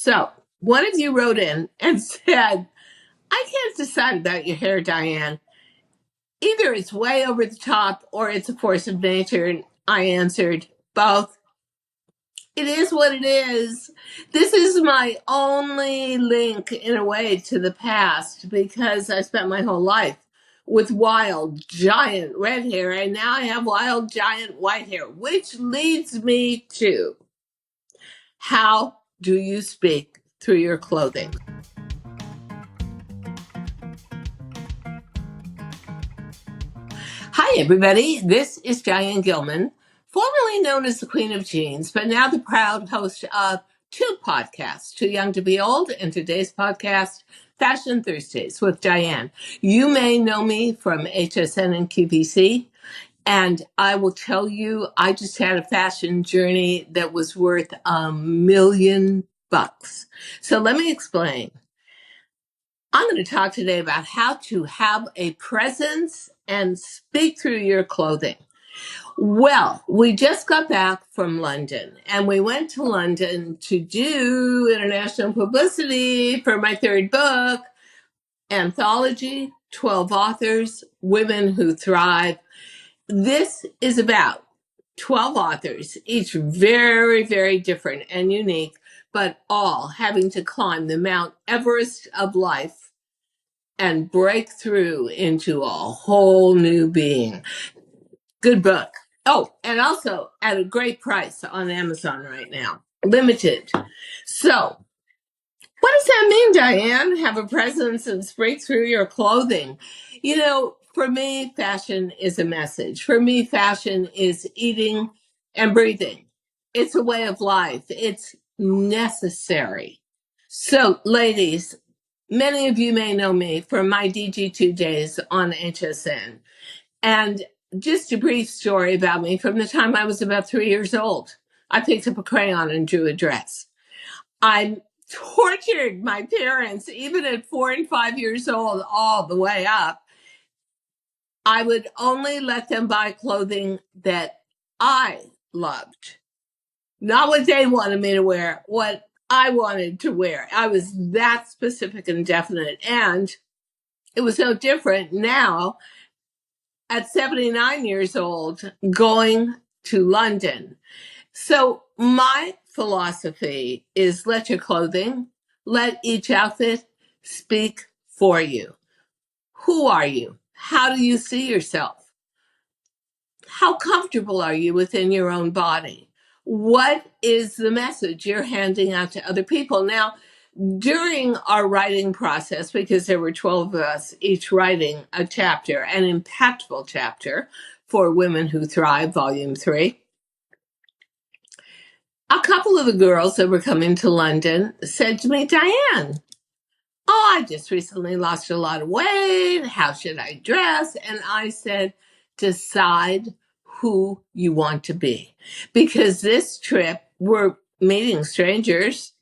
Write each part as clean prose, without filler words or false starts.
So, one of you wrote in and said, I can't decide about your hair, Diane. Either it's way over the top or it's a force of nature. And I answered, both. It is what it is. This is my only link, in a way, to the past because I spent my whole life with wild, giant red hair, and now I have wild, giant white hair, which leads me to how do you speak through your clothing? Hi, everybody. This is Diane Gilman, formerly known as the Queen of Jeans, but now the proud host of two podcasts, Too Young to Be Old, and today's podcast, Fashion Thursdays with Diane. You may know me from HSN and QVC, and I will tell you, I just had a fashion journey that was worth $1,000,000. So let me explain. I'm going to talk today about how to have a presence and speak through your clothing. Well, we just got back from London, and we went to London to do international publicity for my third book, Anthology, 12 Authors, Women Who Thrive. This is about 12 authors, each very, very different and unique, but all having to climb the Mount Everest of life and break through into a whole new being. Good book. Oh, and also at a great price on Amazon right now. Limited. So, what does that mean, Diane? Have a presence and break through your clothing. You know, for me, fashion is a message. For me, fashion is eating and breathing. It's a way of life. It's necessary. So, ladies, many of you may know me from my DG2 days on HSN. And just a brief story about me from the time I was about 3 years old. I picked up a crayon and drew a dress. I tortured my parents, even at 4 and 5 years old, all the way up. I would only let them buy clothing that I loved, not what they wanted me to wear, what I wanted to wear. I was that specific and definite. And it was no different now at 79 years old, going to London. So my philosophy is let your clothing, let each outfit speak for you. Who are you? How do you see yourself? How comfortable are you within your own body? What is the message you're handing out to other people? Now, during our writing process, because there were 12 of us each writing a chapter, an impactful chapter for Women Who Thrive, Volume 3, a couple of the girls that were coming to London said to me, Diane, I just recently lost a lot of weight. How should I dress? And I said, decide who you want to be. Because this trip, we're meeting strangers.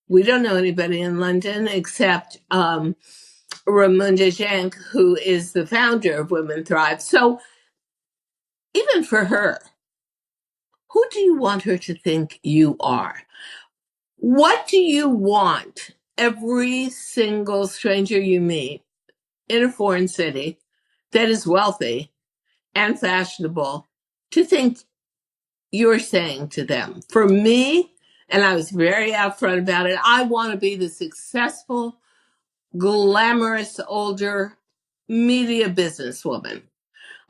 We don't know anybody in London except Ramunda Jank, who is the founder of Women Thrive. So even for her, who do you want her to think you are? What do you want every single stranger you meet in a foreign city that is wealthy and fashionable to think you're saying to them? For me, and I was very upfront about it, I want to be the successful, glamorous, older media businesswoman.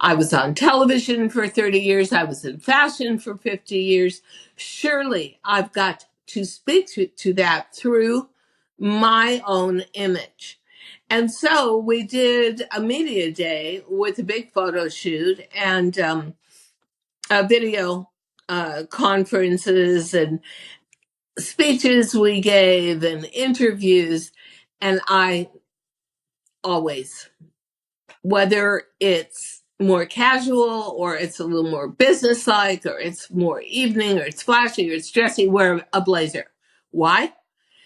I was on television for 30 years. I was in fashion for 50 years. Surely I've got to speak to that through my own image. And so we did a media day with a big photo shoot and video conferences and speeches we gave and interviews. And I always, whether it's more casual or it's a little more businesslike or it's more evening or it's flashy or it's dressy, wear a blazer. Why?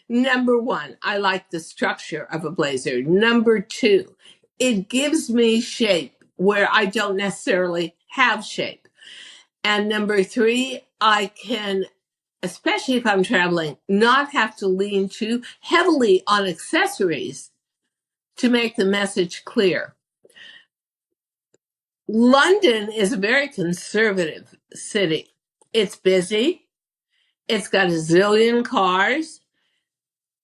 Number one, I like the structure of a blazer. Number two, it gives me shape where I don't necessarily have shape. And number three, I can especially if I'm traveling, not have to lean too heavily on accessories to make the message clear. London is a very conservative city. It's busy. It's got a zillion cars.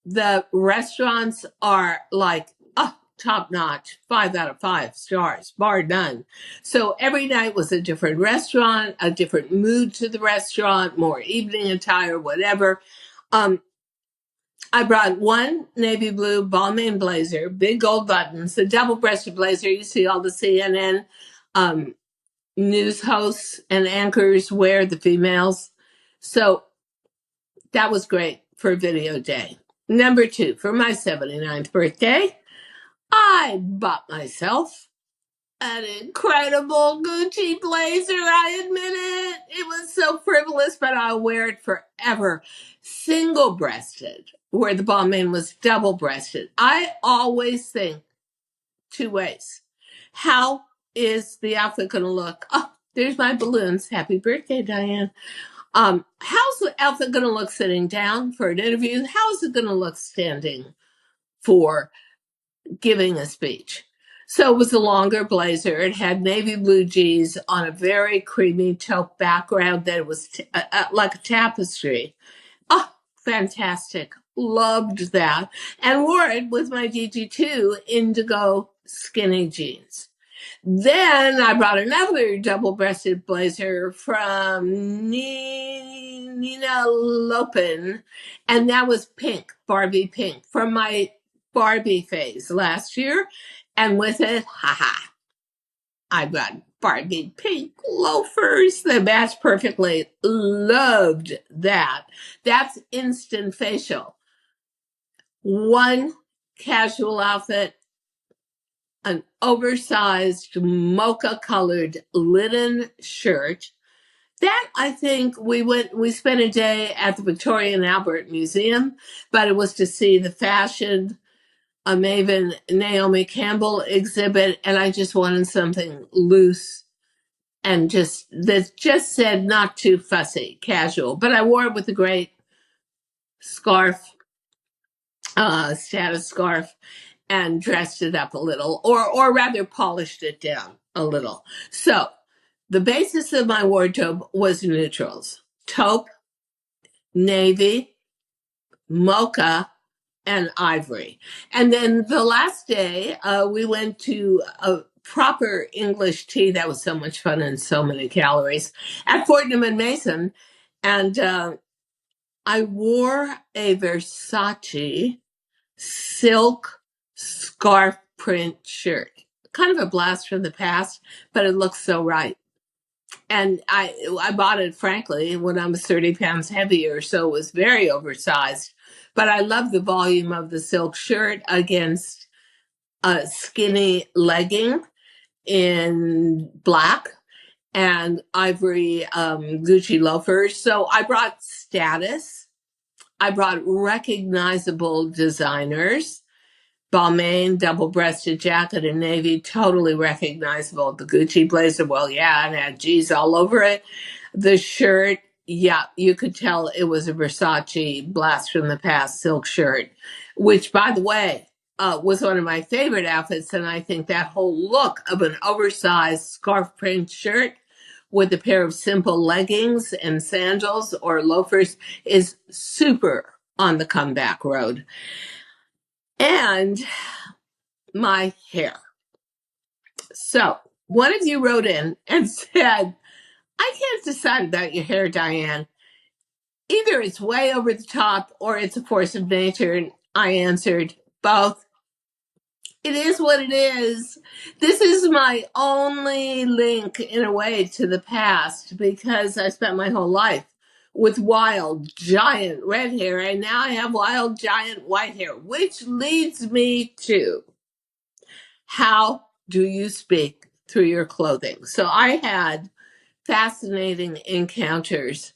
The restaurants are like, oh, top notch, 5 out of 5 stars, bar none. So every night was a different restaurant, a different mood to the restaurant, more evening attire, whatever. I brought one navy blue Balmain blazer, big gold buttons, a double-breasted blazer. You see all the CNN news hosts and anchors wear, the females. So that was great for video day. Number 2, for my 79th birthday, I bought myself an incredible Gucci blazer. I admit it. It was so frivolous, but I'll wear it forever. Single breasted, where the Balmain was double breasted. I always think 2 ways. How is the outfit going to look? Oh, there's my balloons. Happy birthday, Diane. How's the outfit going to look sitting down for an interview? How's it going to look standing for giving a speech? So it was a longer blazer. It had navy blue jeans on a very creamy taupe background that was like a tapestry. Oh, fantastic. Loved that. And wore it with my DG2 indigo skinny jeans. Then I brought another double-breasted blazer from Nina Lopin, and that was pink, Barbie pink, from my Barbie phase last year. And with it, I got Barbie pink loafers that match perfectly. Loved that. That's instant facial. One casual outfit, an oversized mocha colored linen shirt. That I think we spent a day at the Victoria and Albert Museum, but it was to see the fashion maven Naomi Campbell exhibit, and I just wanted something loose and that just said not too fussy, casual. But I wore it with a great scarf, status scarf, and dressed it up a little, or rather polished it down a little. So the basis of my wardrobe was neutrals: taupe, navy, mocha, and ivory. And then the last day, we went to a proper English tea. That was so much fun and so many calories at Fortnum and Mason. And I wore a Versace silk scarf print shirt. Kind of a blast from the past, but it looks so right. And I bought it, frankly, when I was 30 pounds heavier, so it was very oversized. But I love the volume of the silk shirt against a skinny legging in black and ivory Gucci loafers. So I brought status. I brought recognizable designers. Balmain double-breasted jacket in navy, totally recognizable. The Gucci blazer, well, yeah, and had G's all over it. The shirt, yeah, you could tell it was a Versace blast from the past silk shirt, which, by the way, was one of my favorite outfits. And I think that whole look of an oversized scarf print shirt with a pair of simple leggings and sandals or loafers is super on the comeback road. And my hair. So one of you wrote in and said, I can't decide about your hair, Diane. Either it's way over the top or it's a force of nature. And I answered, both. It is what it is. This is my only link, in a way, to the past, because I spent my whole life with wild, giant red hair, and now I have wild, giant white hair, which leads me to, how do you speak through your clothing? So I had fascinating encounters.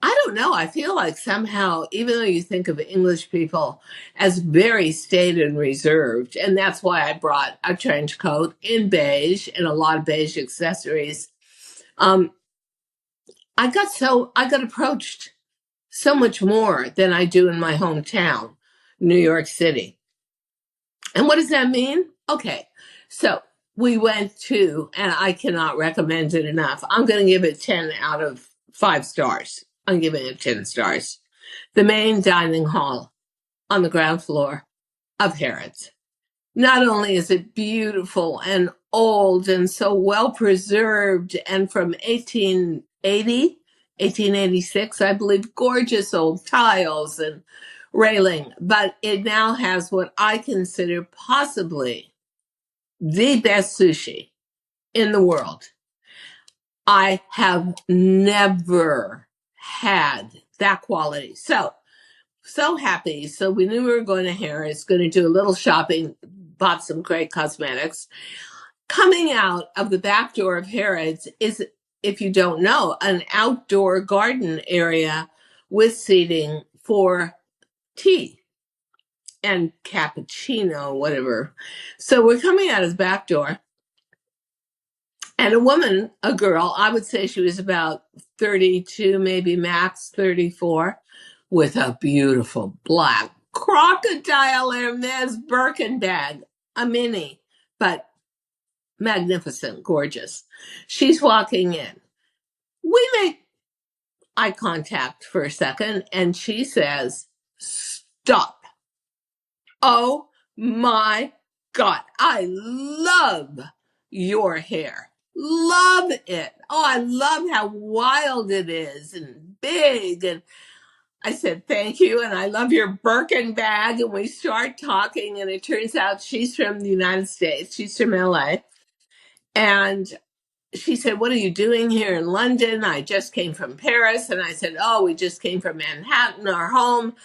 I don't know. I feel like somehow, even though you think of English people as very staid and reserved, and that's why I brought a trench coat in beige and a lot of beige accessories. I got approached so much more than I do in my hometown, New York City. And what does that mean? Okay, so we went to, and I cannot recommend it enough. I'm going to give it 10 out of 5 stars. I'm giving it 10 stars. The main dining hall on the ground floor of Harrods. Not only is it beautiful and old and so well preserved and from 1880, 1886, I believe, gorgeous old tiles and railing, but it now has what I consider possibly the best sushi in the world. I have never had that quality. So happy. So we knew we were going to Harris, going to do a little shopping, bought some great cosmetics. Coming out of the back door of Harrods is, if you don't know, an outdoor garden area with seating for tea and cappuccino, whatever. So we're coming out of the back door, and a woman, a girl, I would say she was about 32, maybe max 34, with a beautiful black crocodile Hermes Birkin bag, a mini, but magnificent, gorgeous. She's walking in. We make eye contact for a second, and she says, "Stop. Oh my God, I love your hair. Love it. Oh, I love how wild it is and big." And I said, "Thank you. And I love your Birkin bag." And we start talking, and it turns out she's from the United States. She's from LA. And she said, "What are you doing here in London?" I just came from Paris. And I said, "Oh, we just came from Manhattan, our home.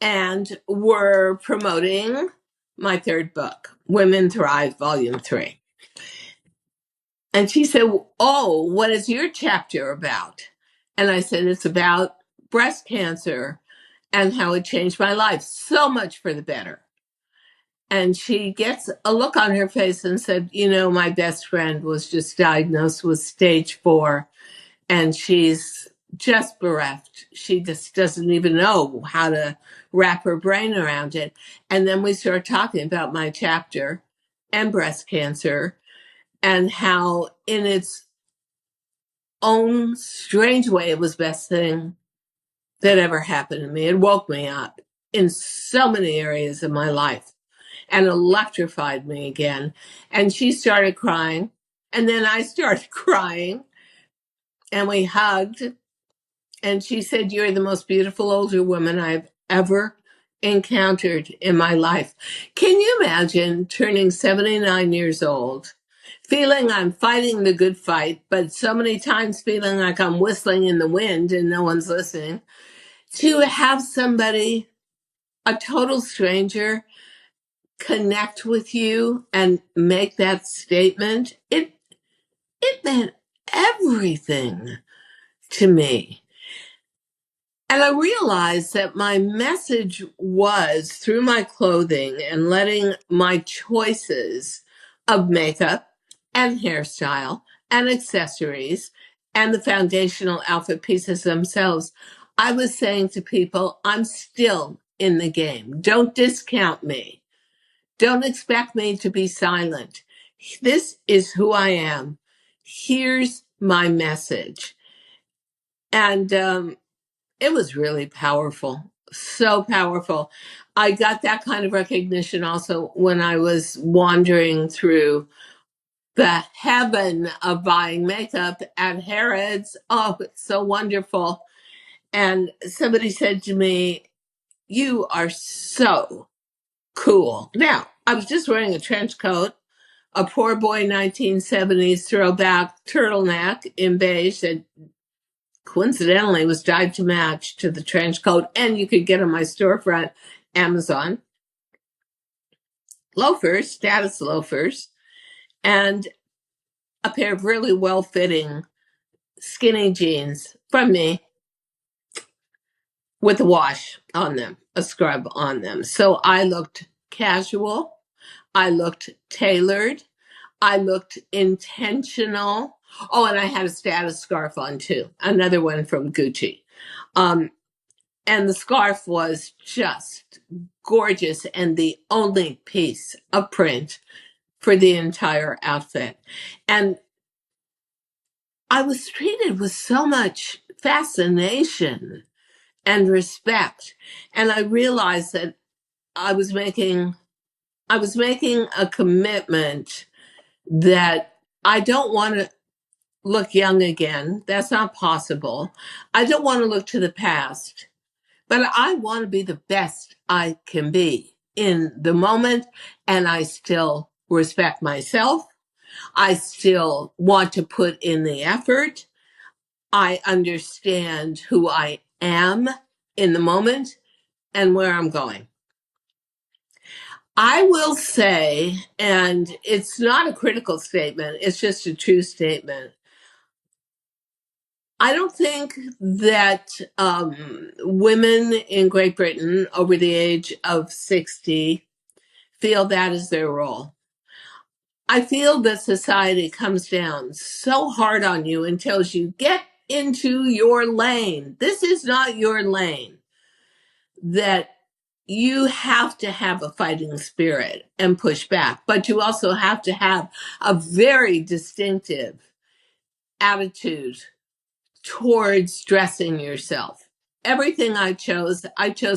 And we're promoting my third book, Women Thrive, Volume 3. And she said, "Oh, what is your chapter about?" And I said, "It's about breast cancer and how it changed my life so much for the better." And she gets a look on her face and said, "My best friend was just diagnosed with stage 4, and she's just bereft. She just doesn't even know how to wrap her brain around it." And then we start talking about my chapter and breast cancer and how in its own strange way, it was the best thing that ever happened to me. It woke me up in so many areas of my life and electrified me again. And she started crying. And then I started crying. And we hugged. And she said, "You're the most beautiful older woman I've ever encountered in my life." Can you imagine turning 79 years old, feeling I'm fighting the good fight, but so many times feeling like I'm whistling in the wind and no one's listening, to have somebody, a total stranger, connect with you and make that statement? It meant everything to me. And I realized that my message was through my clothing and letting my choices of makeup and hairstyle and accessories and the foundational outfit pieces themselves. I was saying to people, I'm still in the game. Don't discount me. Don't expect me to be silent. This is who I am. Here's my message. And it was really powerful. So powerful. I got that kind of recognition also when I was wandering through the heaven of buying makeup at Harrods. Oh, it's so wonderful. And somebody said to me, "You are so cool." Now, I was just wearing a trench coat, a poor boy 1970s throwback turtleneck in beige that coincidentally was dyed to match to the trench coat, and you could get on my storefront, Amazon. Loafers, status loafers, and a pair of really well-fitting skinny jeans from me with a wash on them, a scrub on them. So I looked casual. I looked tailored. I looked intentional. Oh, and I had a status scarf on too, another one from Gucci. Um, And the scarf was just gorgeous and the only piece of print for the entire outfit. And I was treated with so much fascination and respect. And I realized that I was making a commitment that I don't want to look young again. That's not possible. I don't want to look to the past, but I want to be the best I can be in the moment. And I still respect myself. I still want to put in the effort. I understand who I am in the moment and where I'm going. I will say, and it's not a critical statement, it's just a true statement. I don't think that women in Great Britain over the age of 60 feel that is their role. I feel that society comes down so hard on you and tells you, get into your lane. This is not your lane. That you have to have a fighting spirit and push back, but you also have to have a very distinctive attitude towards dressing yourself. Everything I chose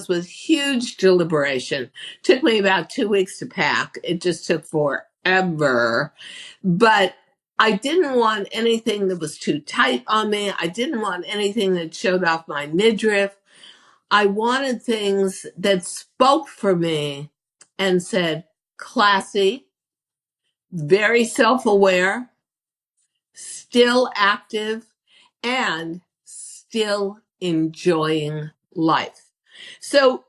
with huge deliberation. Took me about 2 weeks to pack. It just took forever. But I didn't want anything that was too tight on me. I didn't want anything that showed off my midriff. I wanted things that spoke for me and said, classy, very self-aware, still active, and still enjoying life. So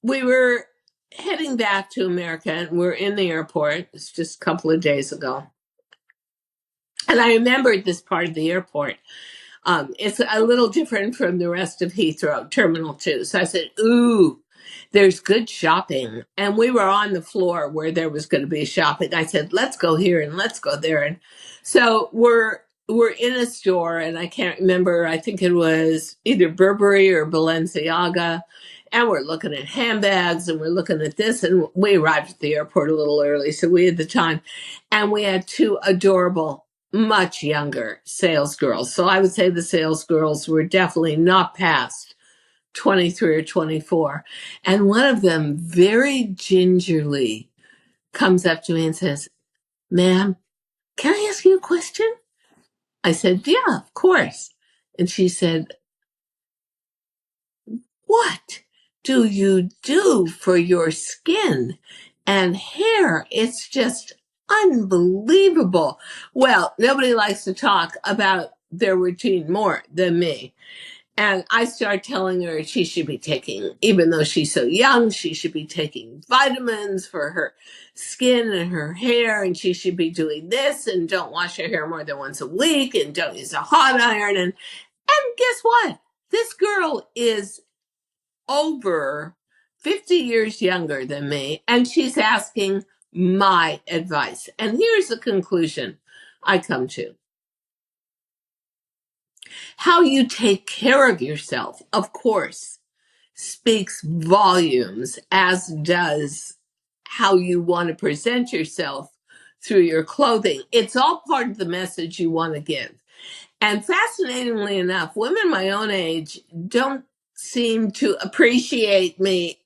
we were heading back to America and we're in the airport. It's just a couple of days ago. And I remembered this part of the airport. It's a little different from the rest of Heathrow, Terminal 2. So I said, ooh, there's good shopping. And we were on the floor where there was going to be shopping. I said, let's go here and let's go there. And so we're in a store, and I can't remember, I think it was either Burberry or Balenciaga. And we're looking at handbags and we're looking at this. And we arrived at the airport a little early, so we had the time. And we had two adorable, much younger sales girls. So I would say the sales girls were definitely not past 23 or 24. And one of them very gingerly comes up to me and says, ma'am, can I ask you a question? I said, yeah, of course. And she said, what do you do for your skin and hair? It's just unbelievable. Well, nobody likes to talk about their routine more than me. And I started telling her she should be taking, even though she's so young, she should be taking vitamins for her skin and her hair. And she should be doing this and don't wash her hair more than once a week and don't use a hot iron. And guess what? This girl is over 50 years younger than me, and she's asking my advice. And here's the conclusion I come to. How you take care of yourself, of course, speaks volumes, as does how you want to present yourself through your clothing. It's all part of the message you want to give. And fascinatingly enough, women my own age don't seem to appreciate me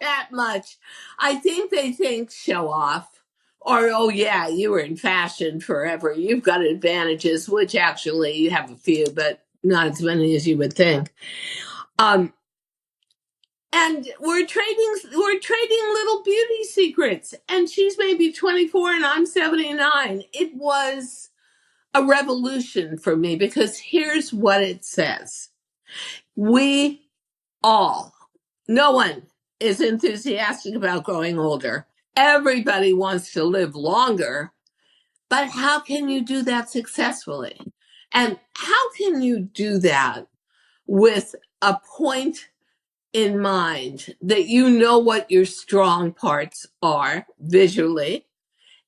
that much. I think they think show off, or, oh yeah, you were in fashion forever. You've got advantages, which actually you have a few, but not as many as you would think. And we're trading little beauty secrets. And she's maybe 24 and I'm 79. It was a revolution for me, because here's what it says. We all, no one is enthusiastic about growing older. Everybody wants to live longer, but how can you do that successfully? And how can you do that with a point in mind that you know what your strong parts are visually,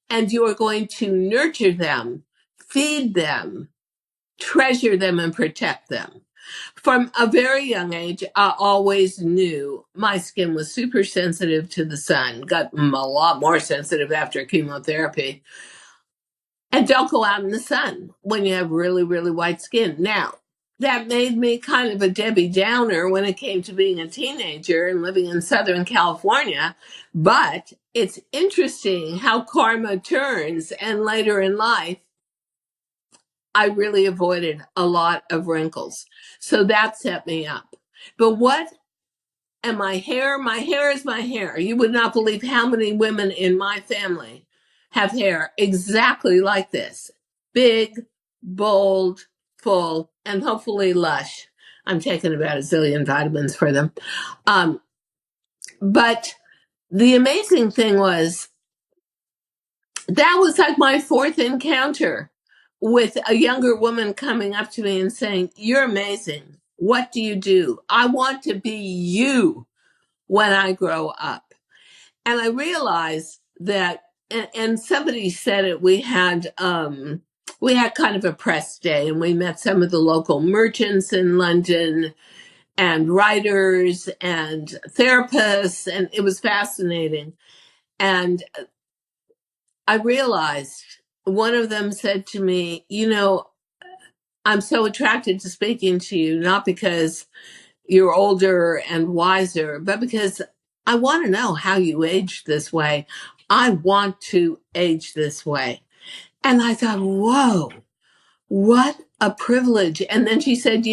and you are going to nurture them, feed them, treasure them, and protect them? From a very young age, I always knew my skin was super sensitive to the sun, got a lot more sensitive after chemotherapy. And don't go out in the sun when you have really, really white skin. Now, that made me kind of a Debbie Downer when it came to being a teenager and living in Southern California. But it's interesting how karma turns. And later in life, I really avoided a lot of wrinkles. So that set me up. But what and my hair is my hair. You would not believe how many women in my family have hair exactly like this. Big, bold, full, and hopefully lush. I'm taking about a zillion vitamins for them. Um, but the amazing thing was that was like my fourth encounter with a younger woman coming up to me and saying, "You're amazing. What do you do? I want to be you when I grow up." And I realized that, and somebody said it, we had kind of a press day and we met some of the local merchants in London and writers and therapists, and it was fascinating. And I realized one of them said to me, I'm so attracted to speaking to you, not because you're older and wiser, but because I want to know how you age this way. I want to age this way. And I thought, whoa, what a privilege. And then she said,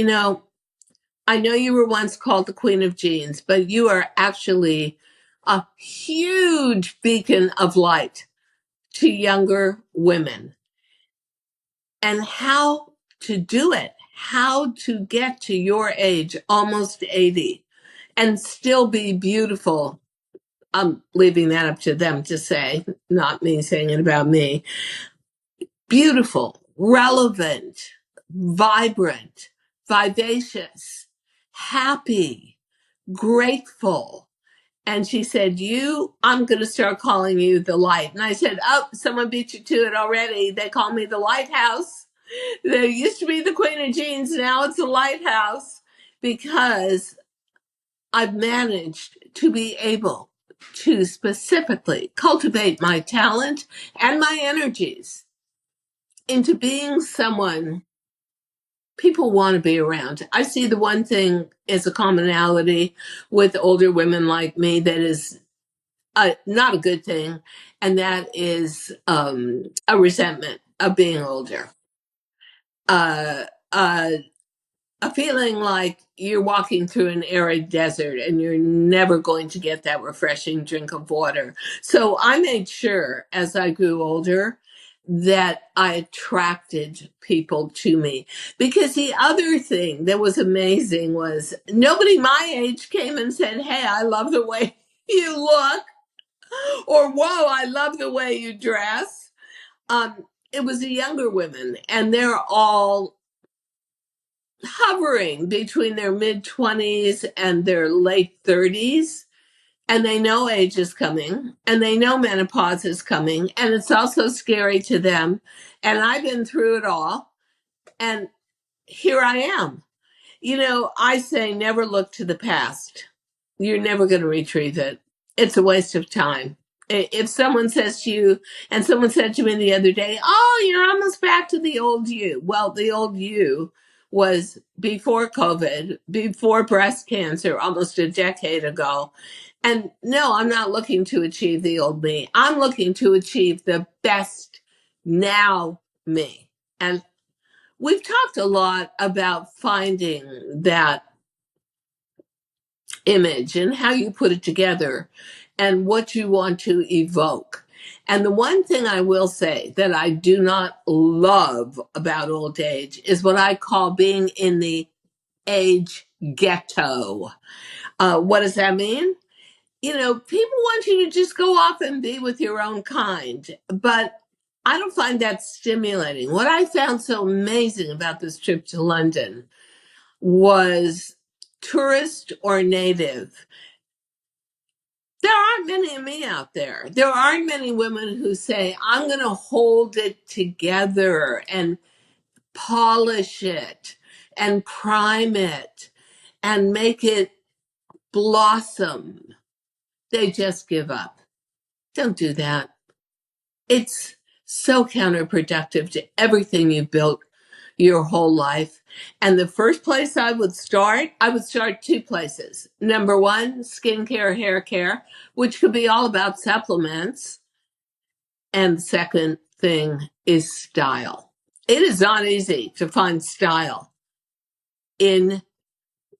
I know you were once called the Queen of Jeans, but you are actually a huge beacon of light to younger women. And how to do it, how to get to your age, almost 80, and still be beautiful. I'm leaving that up to them to say, not me saying it about me. Beautiful, relevant, vibrant, vivacious, happy, grateful. And she said, I'm going to start calling you the light. And I said, oh, someone beat you to it already. They call me the lighthouse. There used to be the Queen of Jeans. Now it's the lighthouse, because I've managed to be able to specifically cultivate my talent and my energies into being someone people want to be around. I see the one thing as a commonality with older women like me that is not a good thing, and that is a resentment of being older. Uh, uh, a feeling like you're walking through an arid desert and you're never going to get that refreshing drink of water. So I made sure as I grew older that I attracted people to me. Because the other thing that was amazing was nobody my age came and said, "Hey, I love the way you look," or "Whoa, I love the way you dress." It was the younger women, and they're all hovering between their mid 20s and their late 30s. And they know age is coming and they know menopause is coming. And it's also scary to them. And I've been through it all. And here I am. I say never look to the past. You're never going to retrieve it. It's a waste of time. If someone says to you, and someone said to me the other day, "Oh, you're almost back to the old you." Well, the old you was before COVID, before breast cancer, almost a decade ago. And no, I'm not looking to achieve the old me. I'm looking to achieve the best now me. And we've talked a lot about finding that image and how you put it together and what you want to evoke. And the one thing I will say that I do not love about old age is what I call being in the age ghetto. What does that mean? People want you to just go off and be with your own kind, but I don't find that stimulating. What I found so amazing about this trip to London was tourist or native. There aren't many of me out there. There aren't many women who say, "I'm going to hold it together and polish it and prime it and make it blossom, they just give up. Don't do that. It's so counterproductive to everything you've built your whole life. And the first place I would start two places. Number one, skincare, hair care, which could be all about supplements. And the second thing is style. It is not easy to find style in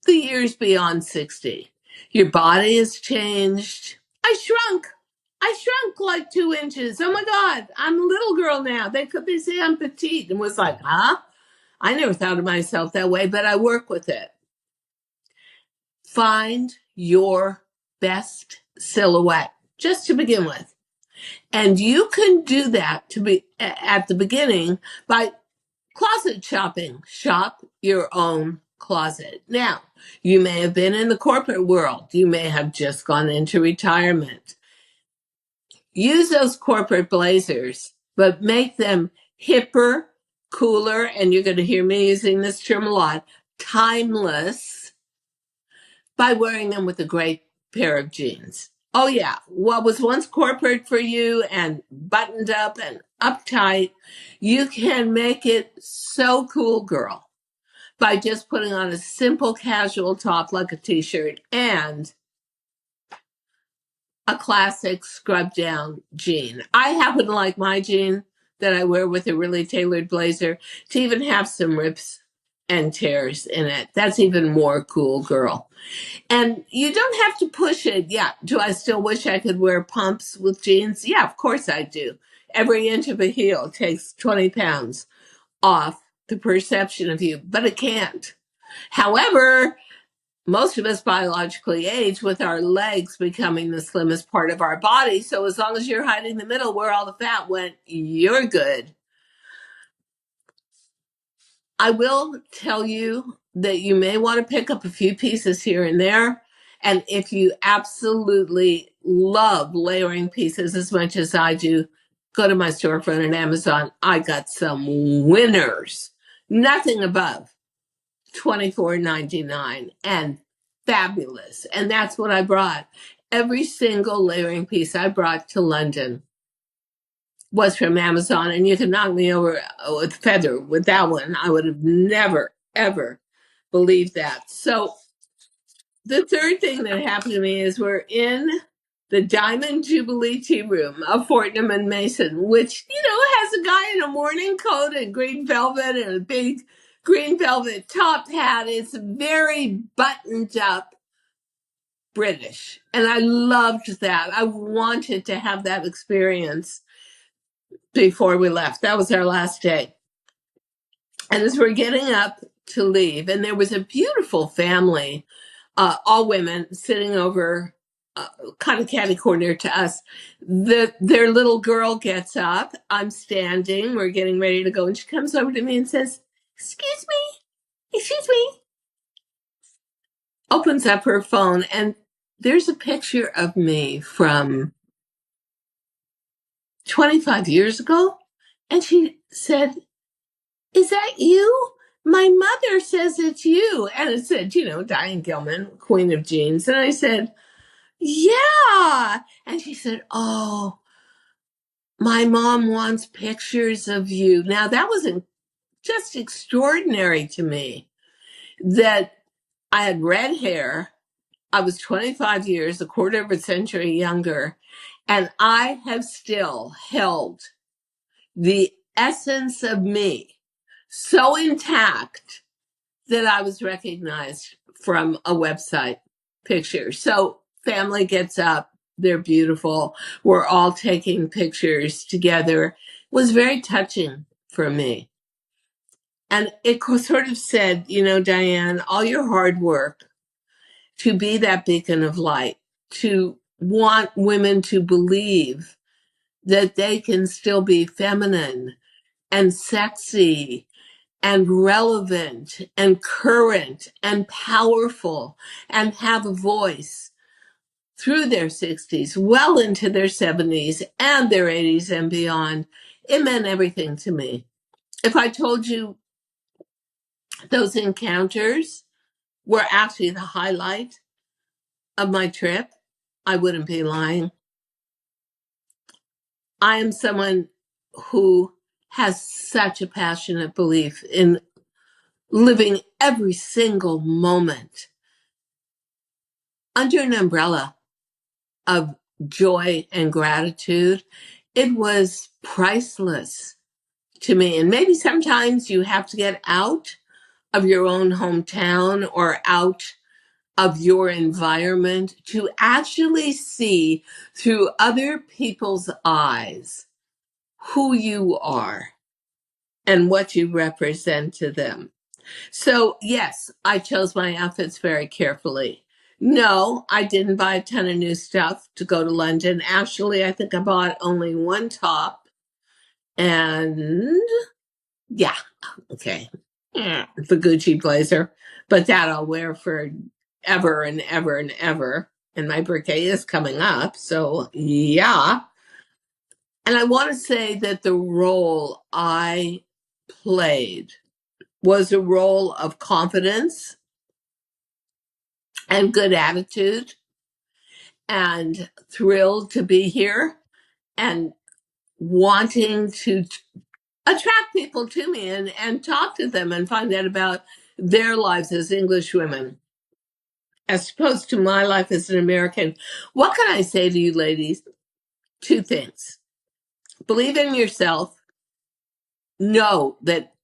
the years beyond 60. Your body has changed. I shrunk like 2 inches. Oh my God, I'm a little girl now. They could be saying I'm petite, and was like, huh? I never thought of myself that way, but I work with it. Find your best silhouette, just to begin with. And you can do that at the beginning by closet shopping. Shop your own closet. Now, you may have been in the corporate world. You may have just gone into retirement. Use those corporate blazers, but make them hipper, cooler, and you're going to hear me using this term a lot, timeless, by wearing them with a great pair of jeans. Oh yeah, what was once corporate for you and buttoned up and uptight, you can make it so cool, girl, by just putting on a simple casual top like a t-shirt and a classic scrub down jean. I happen to like my jean that I wear with a really tailored blazer to even have some rips and tears in it. That's even more cool, girl. And you don't have to push it. Yeah. Do I still wish I could wear pumps with jeans? Yeah, of course I do. Every inch of a heel takes 20 pounds off the perception of you, but it can't. However, most of us biologically age with our legs becoming the slimmest part of our body. So as long as you're hiding the middle where all the fat went, you're good. I will tell you that you may want to pick up a few pieces here and there. And if you absolutely love layering pieces as much as I do, go to my storefront at Amazon. I got some winners. Nothing above $24.99 and fabulous. And that's what I brought. Every single layering piece I brought to London was from Amazon, and you can knock me over with feather with that one. I would have never, ever believed that. So the third thing that happened to me is we're in the Diamond Jubilee Tea Room of Fortnum and Mason, which, has a guy in a morning coat and green velvet and a big green velvet top hat. It's very buttoned up British. And I loved that. I wanted to have that experience before we left. That was our last day. And as we're getting up to leave, and there was a beautiful family, all women, sitting over kind of catty corner to us. Their little girl gets up. I'm standing. We're getting ready to go. And she comes over to me and says, excuse me, opens up her phone. And there's a picture of me from 25 years ago. And she said, is that you? My mother says it's you. And it said, Diane Gilman, Queen of Jeans. And I said, yeah. And she said, oh, my mom wants pictures of you. Now, that was just extraordinary to me that I had red hair. I was 25 years, a quarter of a century younger, and I have still held the essence of me so intact that I was recognized from a website picture. So family gets up, they're beautiful. We're all taking pictures together. It was very touching for me. And it sort of said, Diane, all your hard work to be that beacon of light, to want women to believe that they can still be feminine and sexy and relevant and current and powerful and have a voice through their 60s, well into their 70s and their 80s and beyond. It meant everything to me. If I told you Those encounters were actually the highlight of my trip. I wouldn't be lying. I am someone who has such a passionate belief in living every single moment under an umbrella of joy and gratitude. It was priceless to me. And maybe sometimes you have to get out of your own hometown or out of your environment to actually see through other people's eyes who you are and what you represent to them. So, yes, I chose my outfits very carefully. No, I didn't buy a ton of new stuff to go to London. Actually, I think I bought only one top and yeah, okay. The Gucci blazer, but that I'll wear for ever and ever and ever. And my birthday is coming up. So, yeah. And I want to say that the role I played was a role of confidence and good attitude and thrilled to be here and wanting to attract people to me and talk to them and find out about their lives as English women as opposed to my life as an American. What can I say to you ladies? Two things. Believe in yourself. Know that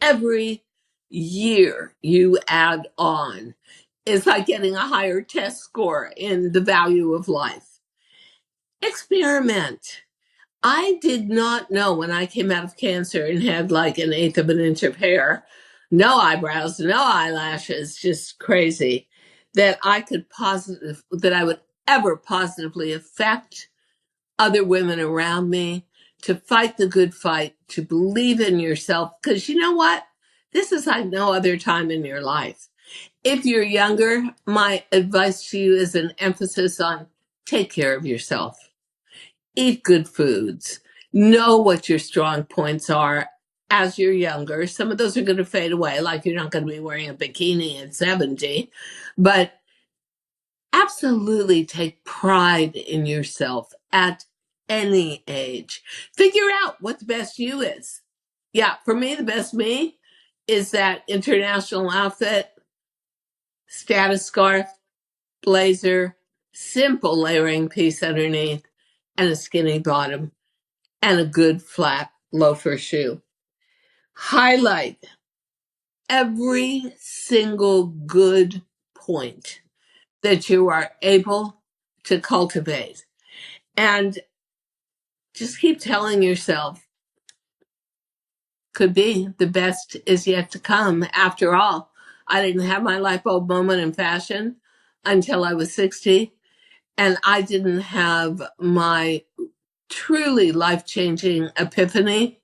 every year you add on is like getting a higher test score in the value of life. Experiment. I did not know when I came out of cancer and had like an eighth of an inch of hair, no eyebrows, no eyelashes, just crazy, that I would ever positively affect other women around me, to fight the good fight, to believe in yourself. Because you know what? This is like no other time in your life. If you're younger, my advice to you is an emphasis on take care of yourself. Eat good foods. Know what your strong points are as you're younger. Some of those are going to fade away, like you're not going to be wearing a bikini at 70, but absolutely take pride in yourself at any age. Figure out what the best you is. Yeah, for me, the best me is that international outfit, status scarf, blazer, simple layering piece underneath, and a skinny bottom, and a good flat loafer shoe. Highlight every single good point that you are able to cultivate. And just keep telling yourself, could be the best is yet to come. After all, I didn't have my light bulb moment in fashion until I was 60. And I didn't have my truly life-changing epiphany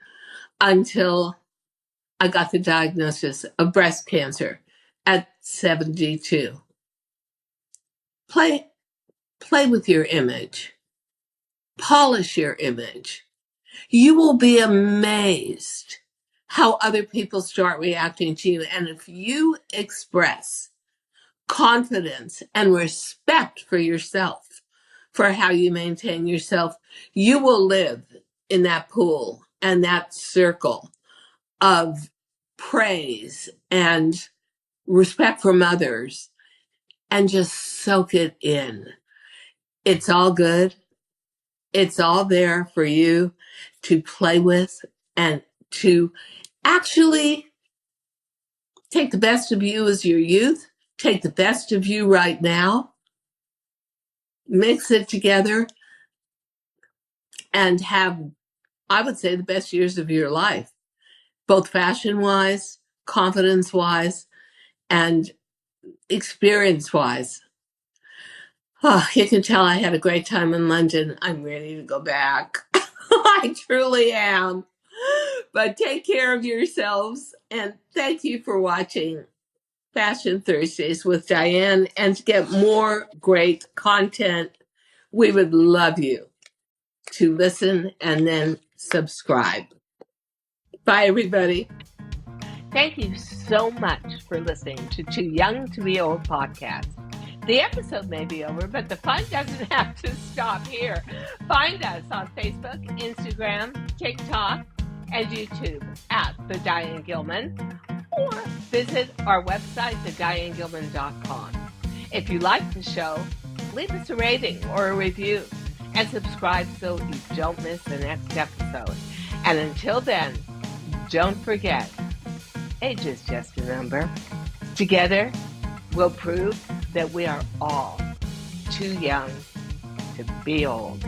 until I got the diagnosis of breast cancer at 72. Play with your image. Polish your image. You will be amazed how other people start reacting to you. And if you express confidence and respect for yourself, for how you maintain yourself, you will live in that pool and that circle of praise and respect from others and just soak it in. It's all good. It's all there for you to play with and to actually take the best of you as your youth, take the best of you right now, mix it together, and have, I would say, the best years of your life, both fashion-wise, confidence-wise, and experience-wise. Oh, you can tell I had a great time in London. I'm ready to go back. I truly am. But take care of yourselves, and thank you for watching Fashion Thursdays with Diane. And to get more great content, we would love you to listen and then subscribe. Bye, everybody. Thank you so much for listening to Too Young to Be Old podcast. The episode may be over, but the fun doesn't have to stop here. Find us on Facebook, Instagram, TikTok, and YouTube at The Diane Gilman, or visit our website, thedianegilman.com. If you like the show, leave us a rating or a review and subscribe so you don't miss the next episode. And until then, don't forget, age is just a number. Together, we'll prove that we are all too young to be old.